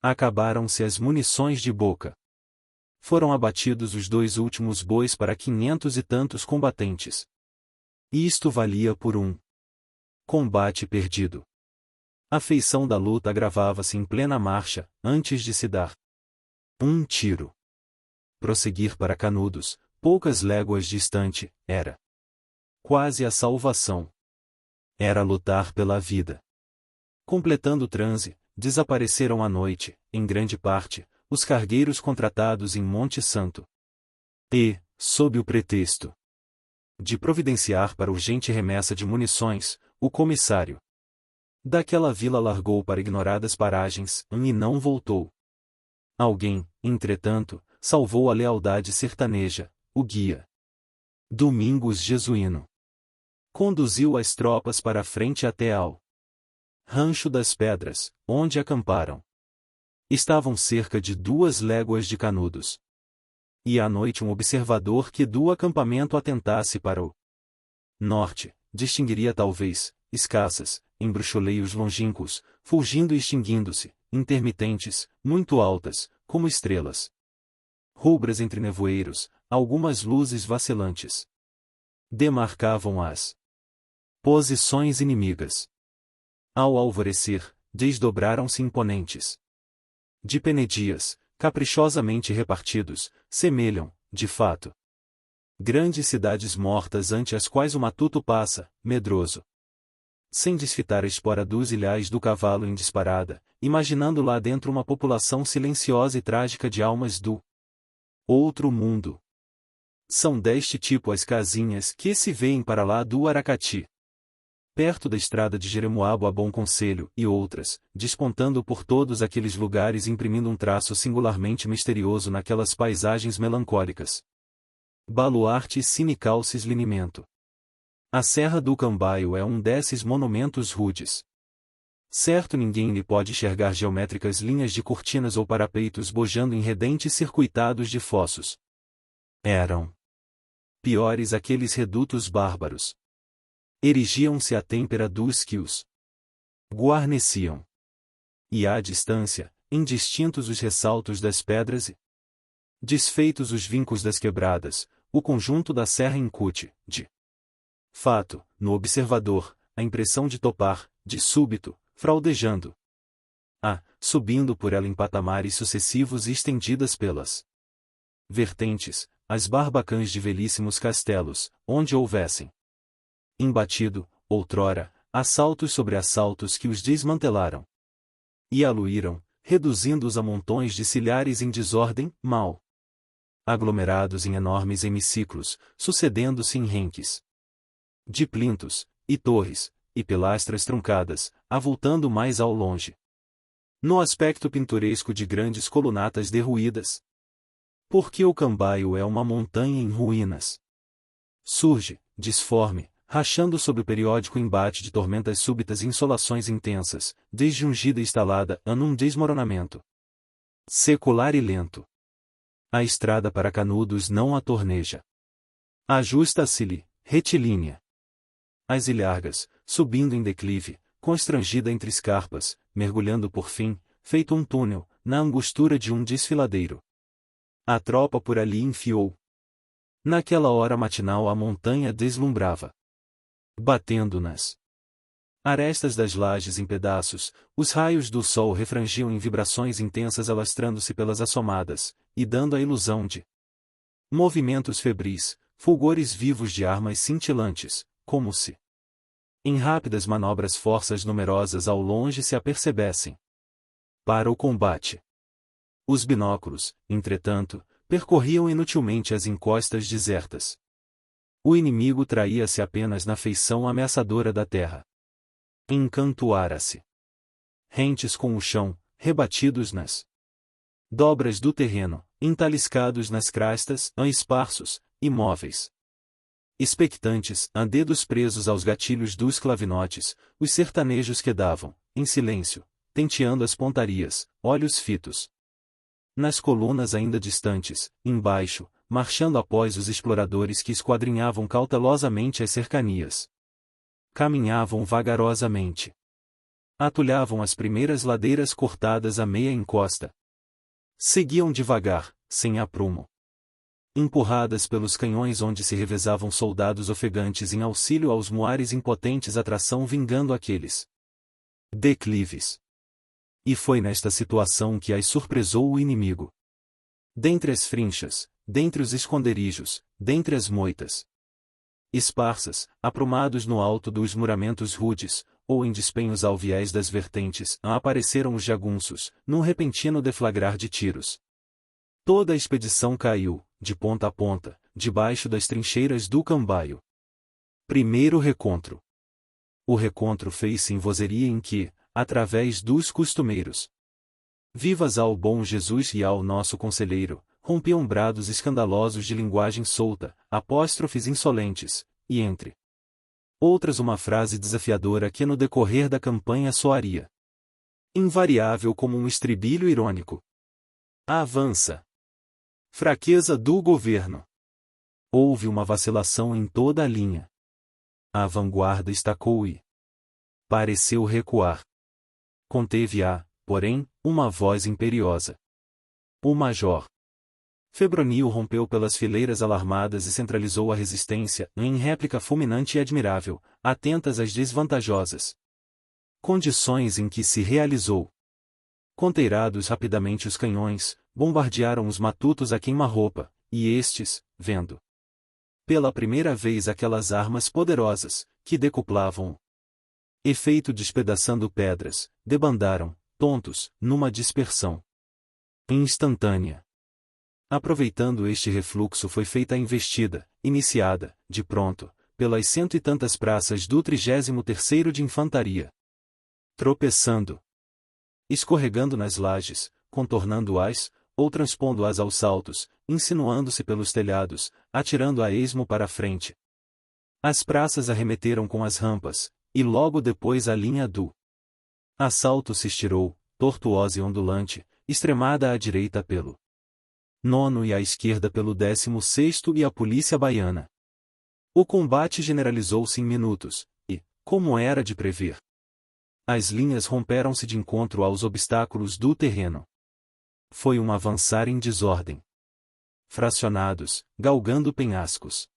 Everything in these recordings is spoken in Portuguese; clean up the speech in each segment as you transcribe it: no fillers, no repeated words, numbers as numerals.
Acabaram-se as munições de boca. Foram abatidos os 2 últimos bois para 500 e tantos combatentes. Isto valia por um combate perdido. A feição da luta agravava-se em plena marcha, antes de se dar um tiro. Prosseguir para Canudos, poucas léguas distante, era quase a salvação. Era lutar pela vida. Completando o transe, desapareceram à noite, em grande parte, os cargueiros contratados em Monte Santo. E, sob o pretexto de providenciar para urgente remessa de munições, o comissário daquela vila largou para ignoradas paragens, e não voltou. Alguém, entretanto, salvou a lealdade sertaneja, o guia Domingos Jesuíno. Conduziu as tropas para a frente até ao Rancho das Pedras, onde acamparam. Estavam cerca de 2 léguas de Canudos. E à noite um observador que do acampamento atentasse para o norte, distinguiria talvez, escassas, embruxoleios longínquos, fulgindo e extinguindo-se, intermitentes, muito altas, como estrelas rubras entre nevoeiros, algumas luzes vacilantes demarcavam as posições inimigas. Ao alvorecer, desdobraram-se imponentes de penedias, caprichosamente repartidos, semelham, de fato, grandes cidades mortas ante as quais o matuto passa, medroso, sem desfitar a espora dos ilhais do cavalo em disparada, imaginando lá dentro uma população silenciosa e trágica de almas do outro mundo. São deste tipo as casinhas que se vêem para lá do Aracati, perto da estrada de Jeremoabo a Bom Conselho, e outras, despontando por todos aqueles lugares imprimindo um traço singularmente misterioso naquelas paisagens melancólicas. Baluarte Sinicalces Linimento. A Serra do Cambaio é um desses monumentos rudes. Certo, ninguém lhe pode enxergar geométricas linhas de cortinas ou parapeitos bojando em redentes circuitados de fossos. Eram piores aqueles redutos bárbaros. Erigiam-se à têmpera dos que os guarneciam. E à distância, indistintos os ressaltos das pedras e desfeitos os vincos das quebradas, o conjunto da serra incute, de fato, no observador, a impressão de topar, de súbito, fraudejando. Subindo por ela em patamares sucessivos e estendidas pelas vertentes, as barbacãs de velhíssimos castelos, onde houvessem embatido, outrora, assaltos sobre assaltos que os desmantelaram e aluíram, reduzindo-os a montões de silhares em desordem, mal aglomerados em enormes hemiciclos, sucedendo-se em renques de plintos, e torres, e pilastras truncadas, avultando mais ao longe, no aspecto pintoresco de grandes colunatas derruídas. Porque o Cambaio é uma montanha em ruínas. Surge, disforme, rachando sob o periódico embate de tormentas súbitas e insolações intensas, desde ungida e instalada, num desmoronamento secular e lento. A estrada para Canudos não a torneja. Ajusta-se-lhe, retilínea. As ilhargas, subindo em declive, constrangida entre escarpas, mergulhando por fim, feito um túnel, na angostura de um desfiladeiro. A tropa por ali enfiou. Naquela hora matinal a montanha deslumbrava. Batendo nas arestas das lajes em pedaços, os raios do sol refrangiam em vibrações intensas alastrando-se pelas assomadas, e dando a ilusão de movimentos febris, fulgores vivos de armas cintilantes, como se em rápidas manobras forças numerosas ao longe se apercebessem. Para o combate. Os binóculos, entretanto, percorriam inutilmente as encostas desertas. O inimigo traía-se apenas na feição ameaçadora da terra. Encantuara-se. Rentes com o chão, rebatidos nas dobras do terreno, entaliscados nas crastas, esparsos, imóveis. Expectantes, a dedos presos aos gatilhos dos clavinotes, os sertanejos quedavam, em silêncio, tenteando as pontarias, olhos fitos nas colunas ainda distantes, embaixo, marchando após os exploradores que esquadrinhavam cautelosamente as cercanias. Caminhavam vagarosamente. Atulhavam as primeiras ladeiras cortadas à meia encosta. Seguiam devagar, sem aprumo. Empurradas pelos canhões onde se revezavam soldados ofegantes em auxílio aos muares impotentes a tração vingando aqueles declives. E foi nesta situação que as surpresou o inimigo. Dentre as frinchas, dentre os esconderijos, dentre as moitas esparsas, aprumados no alto dos muramentos rudes, ou em despenhos alviés das vertentes, apareceram os jagunços, num repentino deflagrar de tiros. Toda a expedição caiu, de ponta a ponta, debaixo das trincheiras do Cambaio. Primeiro recontro. O recontro fez-se em vozeria em que, através dos costumeiros vivas ao bom Jesus e ao nosso conselheiro, rompiam brados escandalosos de linguagem solta, apóstrofes insolentes, e entre outras uma frase desafiadora que no decorrer da campanha soaria invariável como um estribilho irônico. Avança. Fraqueza do governo. Houve uma vacilação em toda a linha. A vanguarda estacou e pareceu recuar. Conteve-a, porém, uma voz imperiosa. O major Febronil rompeu pelas fileiras alarmadas e centralizou a resistência, em réplica fulminante e admirável, atentas às desvantajosas condições em que se realizou. Conteirados rapidamente os canhões, bombardearam os matutos a queima-roupa, e estes, vendo pela primeira vez aquelas armas poderosas, que decuplavam o efeito despedaçando pedras, debandaram, tontos, numa dispersão instantânea. Aproveitando este refluxo foi feita a investida, iniciada, de pronto, pelas 100 e tantas praças do 33º de Infantaria. Tropeçando, escorregando nas lajes, contornando-as, ou transpondo-as aos saltos, insinuando-se pelos telhados, atirando a esmo para a frente. As praças arremeteram com as rampas, e logo depois a linha do assalto se estirou, tortuosa e ondulante, extremada à direita pelo 9º e à esquerda pelo 16º e a polícia baiana. O combate generalizou-se em minutos, e, como era de prever, as linhas romperam-se de encontro aos obstáculos do terreno. Foi um avançar em desordem. Fracionados, galgando penhascos.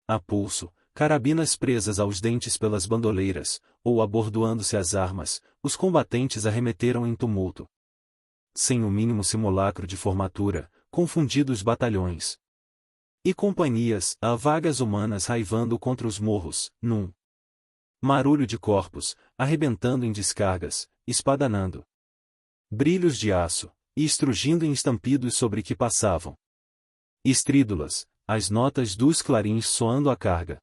A pulso, carabinas presas aos dentes pelas bandoleiras, ou abordoando-se as armas, os combatentes arremeteram em tumulto. Sem o mínimo simulacro de formatura, confundidos batalhões e companhias, a vagas humanas raivando contra os morros, num marulho de corpos, arrebentando em descargas, espadanando brilhos de aço, e estrugindo em estampidos sobre que passavam estrídulas, as notas dos clarins soando a carga.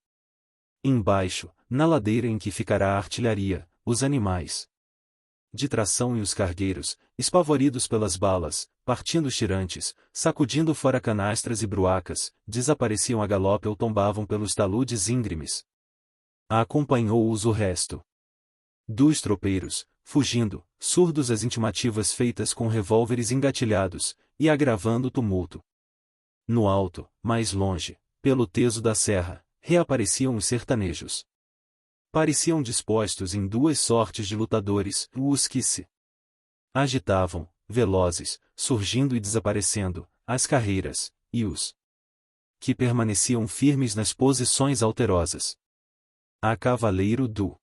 Embaixo, na ladeira em que ficará a artilharia, os animais de tração e os cargueiros, espavoridos pelas balas, partindo tirantes, sacudindo fora canastras e bruacas, desapareciam a galope ou tombavam pelos taludes íngremes. Acompanhou-os o resto dos tropeiros, fugindo, surdos às intimativas feitas com revólveres engatilhados, e agravando o tumulto. No alto, mais longe, pelo teso da serra, reapareciam os sertanejos. Pareciam dispostos em duas sortes de lutadores, os que se agitavam, velozes, surgindo e desaparecendo, às carreiras, e os que permaneciam firmes nas posições alterosas. A cavaleiro do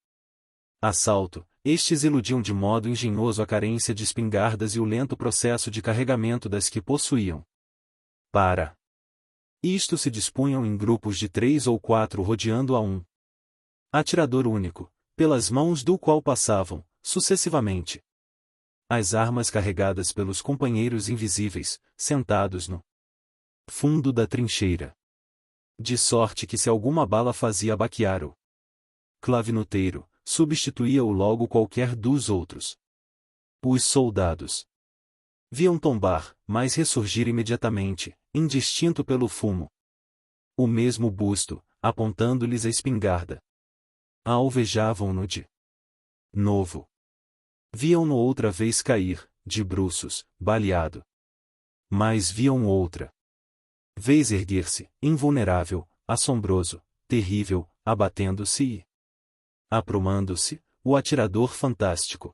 assalto, estes iludiam de modo engenhoso a carência de espingardas e o lento processo de carregamento das que possuíam. Para isto se dispunham em grupos de 3 ou 4 rodeando a um atirador único, pelas mãos do qual passavam, sucessivamente, as armas carregadas pelos companheiros invisíveis, sentados no fundo da trincheira. De sorte que se alguma bala fazia baquear o clavinuteiro, substituía-o logo qualquer dos outros. Os soldados viam tombar, mas ressurgir imediatamente, indistinto pelo fumo, o mesmo busto, apontando-lhes a espingarda. Alvejavam-no de novo. Viam-no outra vez cair, de bruços, baleado. Mas viam outra vez erguer-se, invulnerável, assombroso, terrível, abatendo-se e aprumando-se, o atirador fantástico.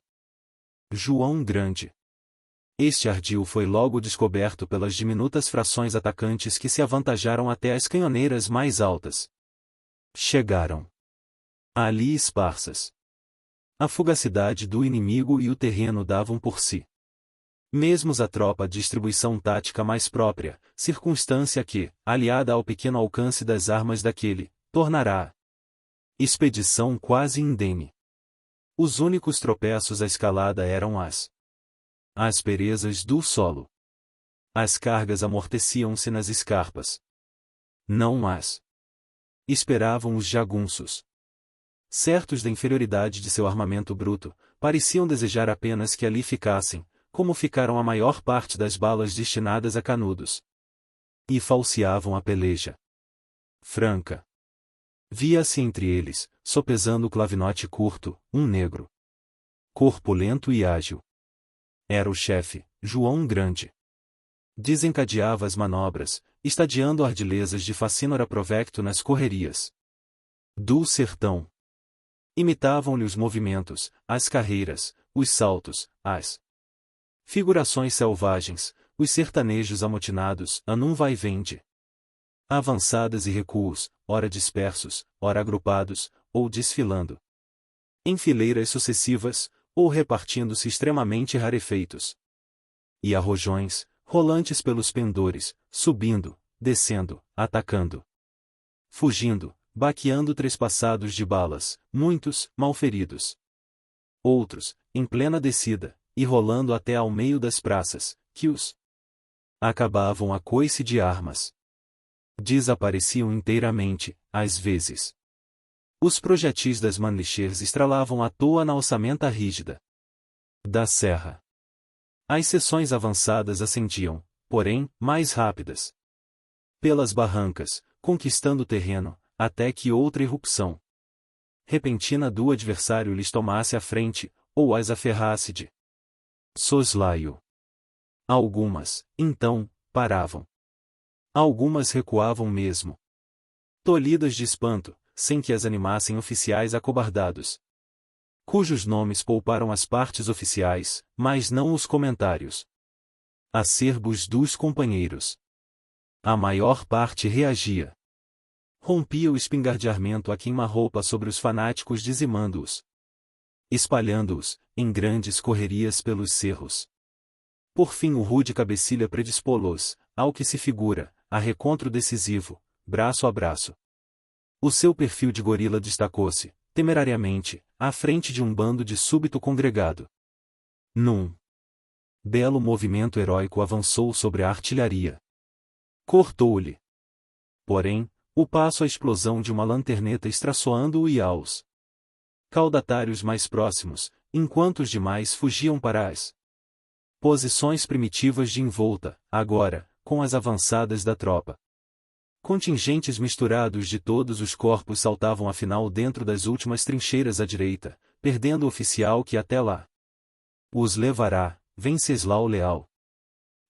João Grande. Este ardil foi logo descoberto pelas diminutas frações atacantes que se avantajaram até as canhoneiras mais altas. Chegaram ali esparsas. A fugacidade do inimigo e o terreno davam por si mesmos a tropa de distribuição tática mais própria, circunstância que, aliada ao pequeno alcance das armas daquele, tornará a expedição quase indene. Os únicos tropeços à escalada eram as asperezas do solo. As cargas amorteciam-se nas escarpas. Não as esperavam os jagunços. Certos da inferioridade de seu armamento bruto, pareciam desejar apenas que ali ficassem, como ficaram a maior parte das balas destinadas a canudos. E falseavam a peleja franca. Via-se entre eles, sopesando o clavinote curto, um negro. Corpulento e ágil. Era o chefe, João Grande. Desencadeava as manobras, estadeando ardilezas de facínora provecto nas correrias do sertão. Imitavam-lhe os movimentos, as carreiras, os saltos, as figurações selvagens, os sertanejos amotinados, a num vai-vem de avançadas e recuos, ora dispersos, ora agrupados, ou desfilando em fileiras sucessivas, ou repartindo-se extremamente rarefeitos. E arrojões, rolantes pelos pendores, subindo, descendo, atacando, fugindo, baqueando trespassados de balas, muitos, malferidos. Outros, em plena descida, e rolando até ao meio das praças, que os acabavam a coice de armas. Desapareciam inteiramente, às vezes. Os projetis das Mannlichers estralavam à toa na ossamenta rígida da serra. As seções avançadas ascendiam, porém, mais rápidas pelas barrancas, conquistando terreno, até que outra irrupção repentina do adversário lhes tomasse a frente, ou as aferrasse de soslaio. Algumas, então, paravam. Algumas recuavam mesmo, tolhidas de espanto, sem que as animassem oficiais acobardados, cujos nomes pouparam as partes oficiais, mas não os comentários acerbos dos companheiros. A maior parte reagia. Rompia o espingardeamento a queima-roupa sobre os fanáticos, dizimando-os, espalhando-os, em grandes correrias pelos cerros. Por fim o rude cabecilha predispô-los, ao que se figura, a recontro decisivo, braço a braço. O seu perfil de gorila destacou-se, temerariamente, à frente de um bando de súbito congregado. Num belo movimento heróico avançou sobre a artilharia. Cortou-lhe, porém, o passo à explosão de uma lanterneta estraçoando-o e aos caudatários mais próximos, enquanto os demais fugiam para as posições primitivas de envolta, agora, com as avançadas da tropa. Contingentes misturados de todos os corpos saltavam afinal dentro das últimas trincheiras à direita, perdendo o oficial que até lá os levará, Venceslau Leal.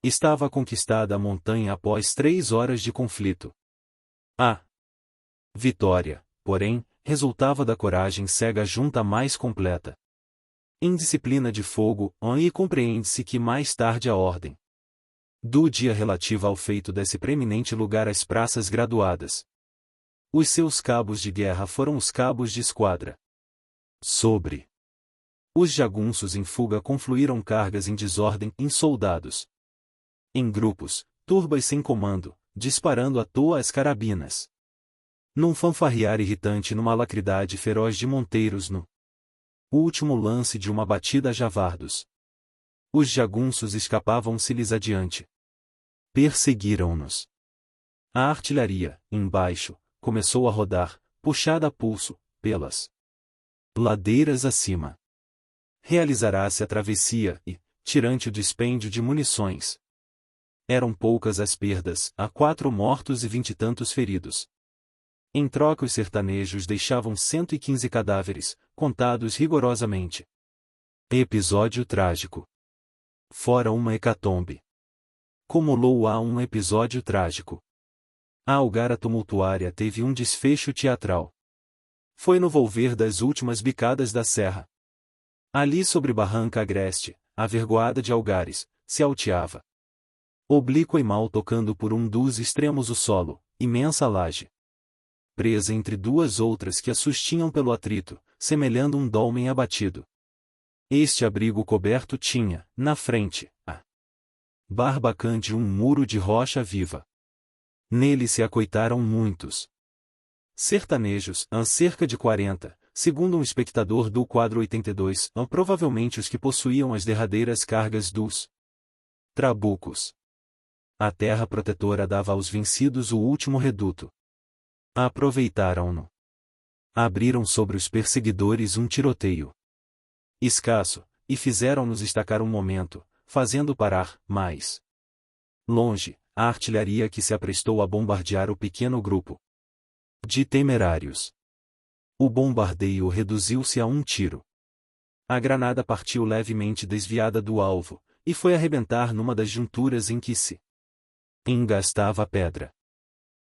Estava conquistada a montanha após 3 horas de conflito. A vitória, porém, resultava da coragem cega junta mais completa indisciplina de fogo, e compreende-se que mais tarde a ordem do dia relativa ao feito desse preeminente lugar às praças graduadas. Os seus cabos de guerra foram os cabos de esquadra. Sobre os jagunços em fuga confluíram cargas em desordem em soldados. Em grupos, turbas sem comando, disparando à toa as carabinas. Num fanfarrear irritante, numa alacridade feroz de monteiros, no último lance de uma batida a javardos. Os jagunços escapavam-se-lhes adiante. Perseguiram-nos. A artilharia, embaixo, começou a rodar, puxada a pulso, pelas ladeiras acima. Realizará-se a travessia e, tirante o dispêndio de munições, eram poucas as perdas, há 4 mortos e 20 e tantos feridos. Em troca os sertanejos deixavam 115 cadáveres, contados rigorosamente. Episódio trágico. Fora uma hecatombe. Cumulou-a um episódio trágico. A algara tumultuária teve um desfecho teatral. Foi no volver das últimas bicadas da serra. Ali sobre barranca agreste, avergoada de algares, se alteava. Oblíqua e mal tocando por um dos extremos o solo, imensa laje. Presa entre duas outras que a sustinham pelo atrito, semelhando um dolmen abatido. Este abrigo coberto tinha, na frente, a barbacã de um muro de rocha viva. Nele se acoitaram muitos sertanejos, cerca de 40, segundo um espectador do quadro 82, provavelmente os que possuíam as derradeiras cargas dos trabucos. A terra protetora dava aos vencidos o último reduto. Aproveitaram-no. Abriram sobre os perseguidores um tiroteio escasso, e fizeram-nos estacar um momento, fazendo parar, mais longe, a artilharia que se aprestou a bombardear o pequeno grupo de temerários. O bombardeio reduziu-se a um tiro. A granada partiu levemente desviada do alvo, e foi arrebentar numa das junturas em que se engastava a pedra.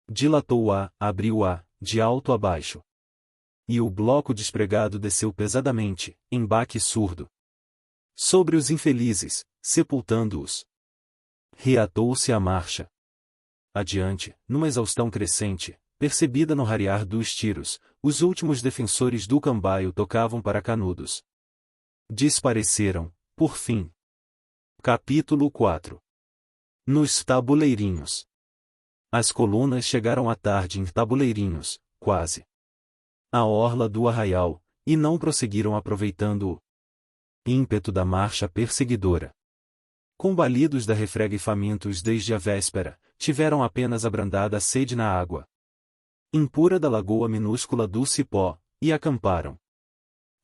Dilatou-a, abriu-a, de alto a baixo. E o bloco despregado desceu pesadamente, em baque surdo, sobre os infelizes, sepultando-os. Reatou-se a marcha. Adiante, numa exaustão crescente, percebida no rarear dos tiros, os últimos defensores do Cambaio tocavam para Canudos. Despareceram, por fim. Capítulo 4. Nos tabuleirinhos. As colunas chegaram à tarde em tabuleirinhos, quase à orla do arraial, e não prosseguiram aproveitando o ímpeto da marcha perseguidora. Combalidos da refrega e famintos desde a véspera, tiveram apenas abrandada a sede na água impura da lagoa minúscula do Cipó, e acamparam.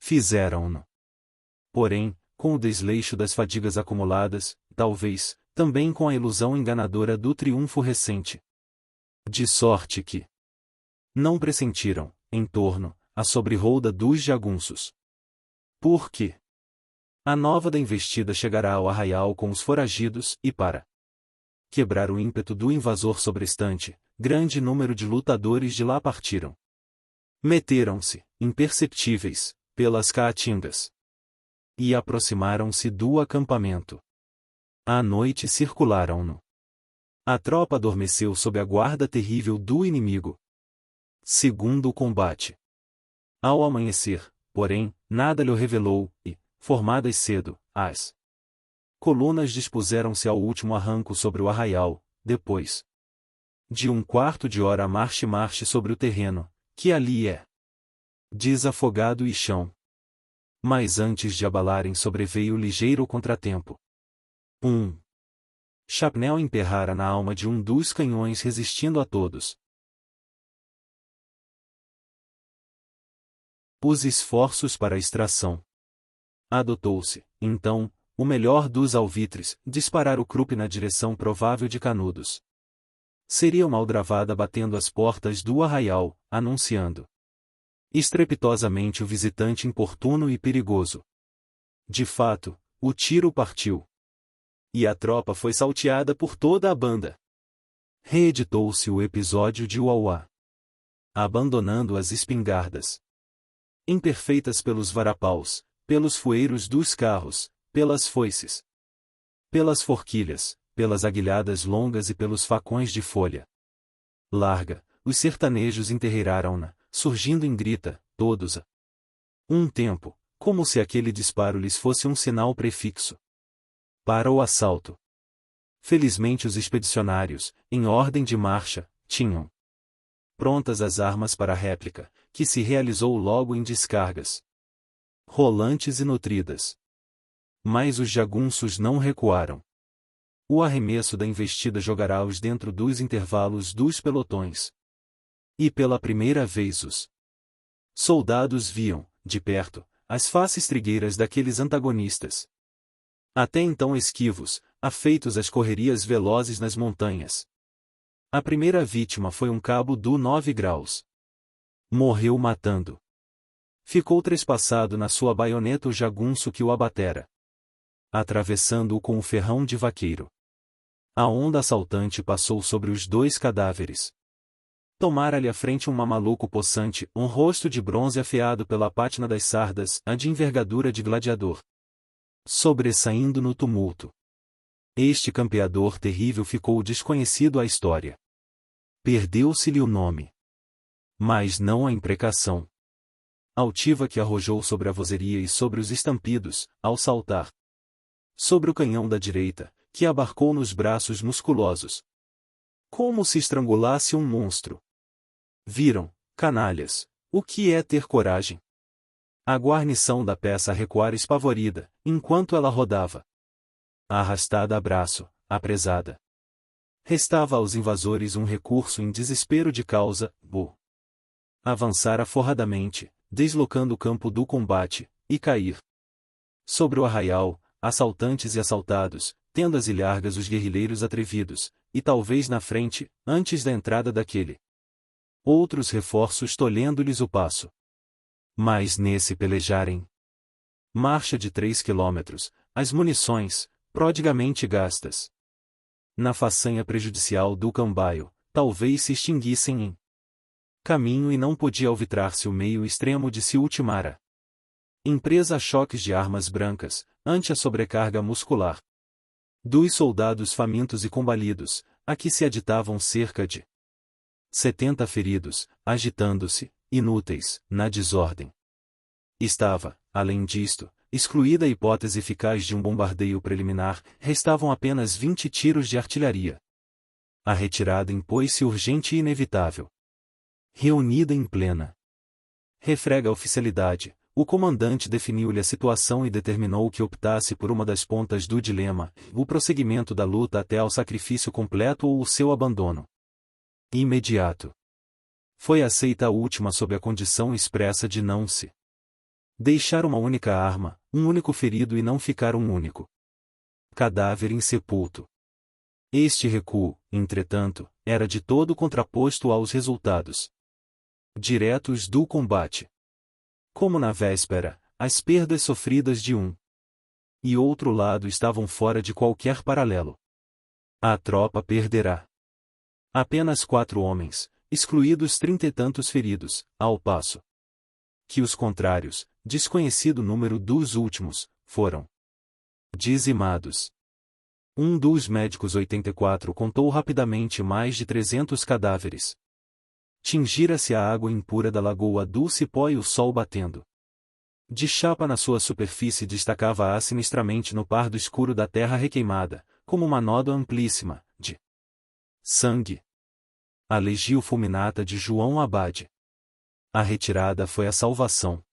Fizeram-no. Porém, com o desleixo das fadigas acumuladas, talvez, também com a ilusão enganadora do triunfo recente. De sorte que não pressentiram, em torno, a sobrerolda dos jagunços. Porque a nova da investida chegará ao arraial com os foragidos, e para quebrar o ímpeto do invasor sobrestante, grande número de lutadores de lá partiram. Meteram-se, imperceptíveis, pelas caatingas. E aproximaram-se do acampamento. À noite circularam-no. A tropa adormeceu sob a guarda terrível do inimigo. Segundo o combate. Ao amanhecer, porém, nada lhe revelou, e, formadas cedo, as colunas dispuseram-se ao último arranco sobre o arraial, depois de um quarto de hora marche sobre o terreno, que ali é desafogado e chão. Mas antes de abalarem sobreveio ligeiro contratempo. Chapnel emperrara na alma de um dos canhões resistindo a todos os esforços para a extração. Adotou-se, então, o melhor dos alvitres, disparar o Krupp na direção provável de Canudos. Seria uma aldrabada batendo as portas do arraial, anunciando estrepitosamente o visitante importuno e perigoso. De fato, o tiro partiu. E a tropa foi salteada por toda a banda. Reeditou-se o episódio de Uauá. Abandonando as espingardas imperfeitas pelos varapaus, pelos fueiros dos carros, pelas foices, pelas forquilhas, pelas aguilhadas longas e pelos facões de folha larga, os sertanejos enterreiraram-na, surgindo em grita, todos a um tempo, como se aquele disparo lhes fosse um sinal prefixo para o assalto. Felizmente os expedicionários, em ordem de marcha, tinham prontas as armas para a réplica, que se realizou logo em descargas rolantes e nutridas. Mas os jagunços não recuaram. O arremesso da investida jogará-os dentro dos intervalos dos pelotões. E pela primeira vez os soldados viam, de perto, as faces trigueiras daqueles antagonistas. Até então esquivos, afeitos às correrias velozes nas montanhas. A primeira vítima foi um cabo do 9 graus. Morreu matando. Ficou trespassado na sua baioneta o jagunço que o abatera, atravessando-o com o ferrão de vaqueiro. A onda assaltante passou sobre os dois cadáveres. Tomara-lhe à frente um mamaluco possante, um rosto de bronze afeado pela pátina das sardas, a de envergadura de gladiador. Sobressaindo no tumulto. Este campeador terrível ficou desconhecido à história. Perdeu-se-lhe o nome. Mas não a imprecação altiva que arrojou sobre a vozeria e sobre os estampidos, ao saltar. Sobre o canhão da direita, que abarcou nos braços musculosos. Como se estrangulasse um monstro. Viram, canalhas, o que é ter coragem? A guarnição da peça a recuar espavorida, enquanto ela rodava. Arrastada a braço, apresada. Restava aos invasores um recurso em desespero de causa, avançar aforradamente, deslocando o campo do combate, e cair. Sobre o arraial, assaltantes e assaltados, tendas e ilhargas os guerrilheiros atrevidos, e talvez na frente, antes da entrada daquele. Outros reforços tolhendo-lhes o passo. Mas nesse pelejarem. Marcha de 3 quilômetros, as munições, prodigamente gastas. Na façanha prejudicial do cambaio, talvez se extinguissem em caminho e não podia alvitrar-se o meio extremo de se ultimara. Empresa a choques de armas brancas, ante a sobrecarga muscular. Dos soldados famintos e combalidos, a que se aditavam cerca de 70 feridos, agitando-se, inúteis, na desordem. Estava, além disto, excluída a hipótese eficaz de um bombardeio preliminar, restavam apenas 20 tiros de artilharia. A retirada impôs-se urgente e inevitável. Reunida em plena refrega oficialidade, o comandante definiu-lhe a situação e determinou que optasse por uma das pontas do dilema, o prosseguimento da luta até ao sacrifício completo ou o seu abandono imediato. Foi aceita a última sob a condição expressa de não se deixar uma única arma, um único ferido e não ficar um único cadáver insepulto. Este recuo, entretanto, era de todo contraposto aos resultados diretos do combate. Como na véspera, as perdas sofridas de um e outro lado estavam fora de qualquer paralelo. A tropa perderá apenas 4 homens, excluídos 30 e tantos feridos, ao passo que os contrários, desconhecido número dos últimos, foram dizimados. Um dos médicos 84 contou rapidamente mais de 300 cadáveres. Tingira-se a água impura da lagoa do cipó e o sol batendo de chapa na sua superfície destacava sinistramente no pardo escuro da terra requeimada, como uma nódoa amplíssima, de sangue. A legio fulminata de João Abade. A retirada foi a salvação.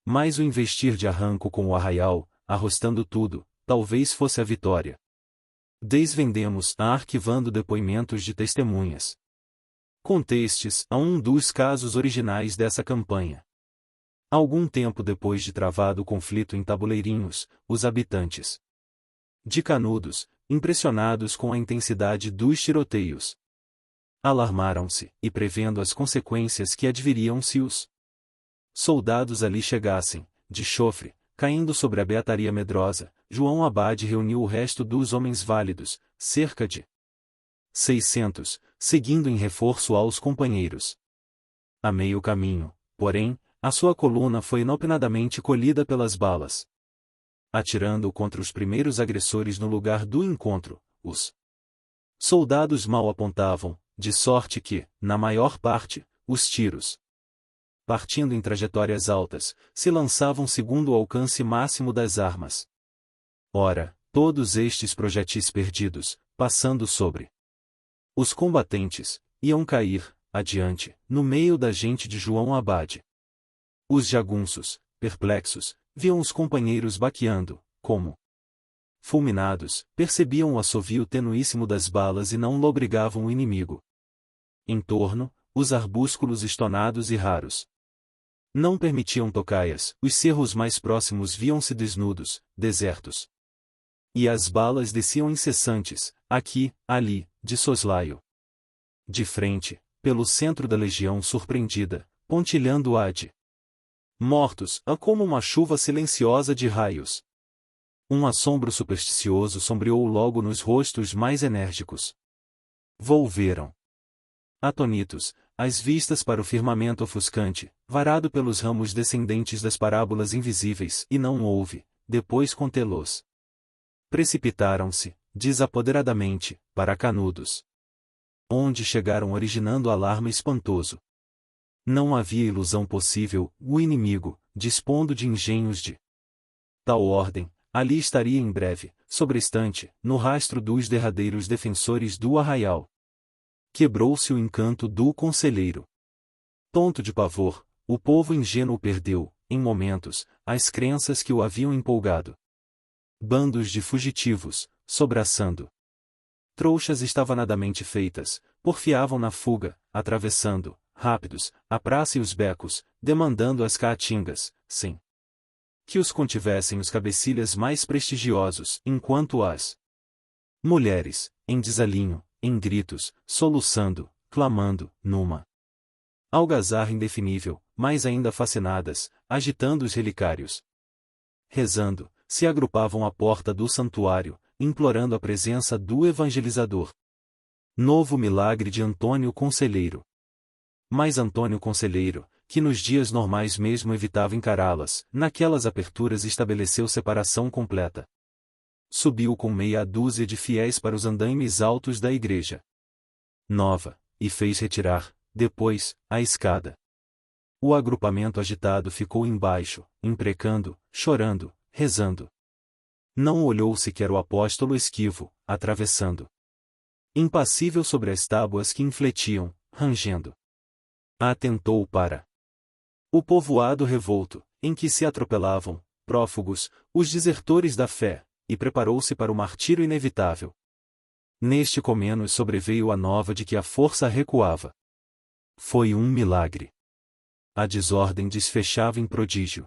Mas o investir de arranco com o arraial, arrostando tudo, talvez fosse a vitória. Desvendemos arquivando depoimentos de testemunhas contestes a um dos casos originais dessa campanha. Algum tempo depois de travado o conflito em Tabuleirinhos, os habitantes de Canudos, impressionados com a intensidade dos tiroteios, alarmaram-se, e prevendo as consequências que adviriam se os soldados ali chegassem, de chofre, caindo sobre a beataria medrosa, João Abade reuniu o resto dos homens válidos, cerca de 600, seguindo em reforço aos companheiros. A meio caminho, porém, a sua coluna foi inopinadamente colhida pelas balas. Atirando contra os primeiros agressores no lugar do encontro, os soldados mal apontavam, de sorte que, na maior parte, os tiros, partindo em trajetórias altas, se lançavam segundo o alcance máximo das armas. Ora, todos estes projetis perdidos, passando sobre os combatentes, iam cair, adiante, no meio da gente de João Abade. Os jagunços, perplexos, viam os companheiros baqueando, como fulminados, percebiam o assovio tenuíssimo das balas e não lobrigavam o inimigo. Em torno, os arbúsculos estonados e raros não permitiam tocaias, os cerros mais próximos viam-se desnudos, desertos. E as balas desciam incessantes, aqui, ali, de soslaio. De frente, pelo centro da legião surpreendida, pontilhando-a de mortos, como uma chuva silenciosa de raios. Um assombro supersticioso sombreou logo nos rostos mais enérgicos. Volveram Atonitos, as vistas para o firmamento ofuscante, varado pelos ramos descendentes das parábolas invisíveis, e não houve, depois contê-los. Precipitaram-se, desapoderadamente, para Canudos, onde chegaram originando alarme espantoso. Não havia ilusão possível, o inimigo, dispondo de engenhos de tal ordem, ali estaria em breve, sobrestante, no rastro dos derradeiros defensores do arraial. Quebrou-se o encanto do conselheiro. Tonto de pavor, o povo ingênuo perdeu, em momentos, as crenças que o haviam empolgado. Bandos de fugitivos, sobraçando trouxas estavanadamente feitas, porfiavam na fuga, atravessando, rápidos, a praça e os becos, demandando as caatingas, sem que os contivessem os cabecilhas mais prestigiosos, enquanto as mulheres, em desalinho, em gritos, soluçando, clamando, numa algazarra indefinível, mais ainda fascinadas, agitando os relicários, rezando, se agrupavam à porta do santuário, implorando a presença do evangelizador. Novo milagre de Antônio Conselheiro. Mas Antônio Conselheiro, que nos dias normais mesmo evitava encará-las, naquelas aperturas estabeleceu separação completa. Subiu com meia dúzia de fiéis para os andaimes altos da igreja nova, e fez retirar, depois, a escada. O agrupamento agitado ficou embaixo, imprecando, chorando, rezando. Não olhou sequer o apóstolo esquivo, atravessando, impassível sobre as tábuas que infletiam, rangendo. Atentou para o povoado revolto, em que se atropelavam, prófugos, os desertores da fé, e preparou-se para o martírio inevitável. Neste comenos sobreveio a nova de que a força recuava. Foi um milagre. A desordem desfechava em prodígio.